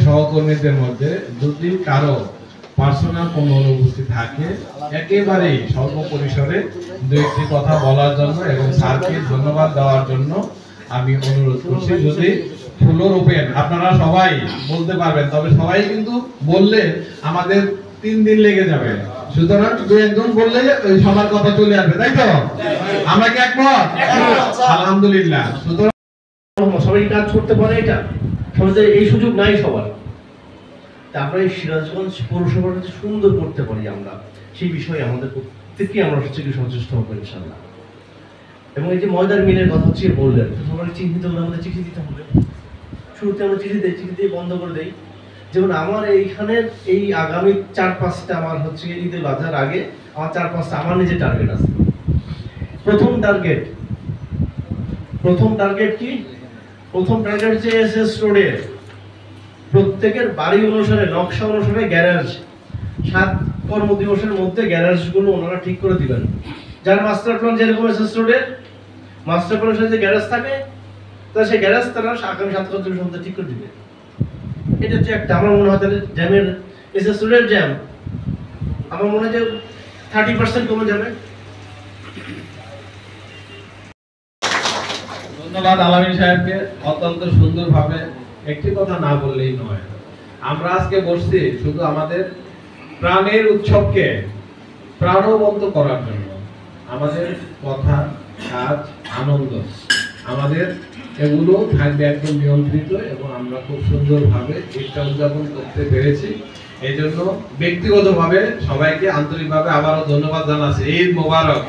সহকর্মীদের মধ্যে যদি কারো পার্সোনাল কোনো অনুভূতি থাকে একেবারেই স্বল্প পরিসরে দু একটি কথা বলার জন্য এবং স্যারকে ধন্যবাদ দেওয়ার জন্য আমি অনুরোধ করছি। যদি ফ্লোর ওপেন, আপনারা সবাই বলতে পারবেন, তবে সবাই কিন্তু বললে আমাদের 3 দিন লেগে যাবে। সুতরাং দু একজন বললে ওই সবার কথা চলে আসবে, তাই তো? আমরা কি একমত? আলহামদুলিল্লাহ। সুতরাং সবাই কাজ করতে পারে, এটা সমাজে এই সুযোগ নাই সবার। তারপরে সিরাজগঞ্জ পৌরসভাটা যে সুন্দর করতে পারি আমরা, সেই বিষয়ে আমাদের প্রত্যেককে আমরা সচেষ্ট হবো ইনশাআল্লাহ। এবং এই যে ময়দার মিলের কথা হচ্ছে বললেন, সবাই চিহ্নিত করে আমাদের চিঠি দিতে হবে। শুরুতে আমরা চিঠি দিই, চিঠি দিয়ে বন্ধ করে দেই। যেমন আমার এইখানের এই আগামী 4-5টা আমার হচ্ছে ঈদের বাজার আগে আমার 4-5টা আমার নিজের টার্গেট আছে। প্রথম টার্গেট কি? প্রথম টার্গেট হচ্ছে এসএস রোডে প্রত্যেকের বাড়ি অনুসারে, নকশা অনুসারে গ্যারেজ 7 কর্মদিবসের মধ্যে গ্যারেজগুলো ওনারা ঠিক করে দিবেন। যার মাস্টার প্ল্যান যেরকম এসএস রোডের মাস্টার প্ল্যান অনুসারে যে গ্যারেজ থাকে, তা সেই গ্যারেজ তারা আগামী 7 কর্মদিবসের মধ্যে ঠিক করে দিবে। এটা হচ্ছে একটা, আমার মনে হয় তাহলে জ্যামের, এসএস রোডের জ্যাম আমার মনে হয় যে 30% কমে যাবে। ধন্যবাদ আলামিন সাহেবকে, অত্যন্ত সুন্দরভাবে একটি কথা না বললেই নয়। আমরা আজকে বসছি শুধু আমাদের প্রাণের উৎসবকে প্রাণবন্ত করার জন্য। আমাদের কথা, কাজ, আনন্দ আমাদের এগুলো থাকবে একদম নিয়ন্ত্রিত এবং আমরা খুব সুন্দরভাবে ঈদটা উদযাপন করতে পেরেছি। এই জন্য ব্যক্তিগতভাবে সবাইকে আন্তরিকভাবে আবারও ধন্যবাদ জানাচ্ছি। ঈদ মোবারক।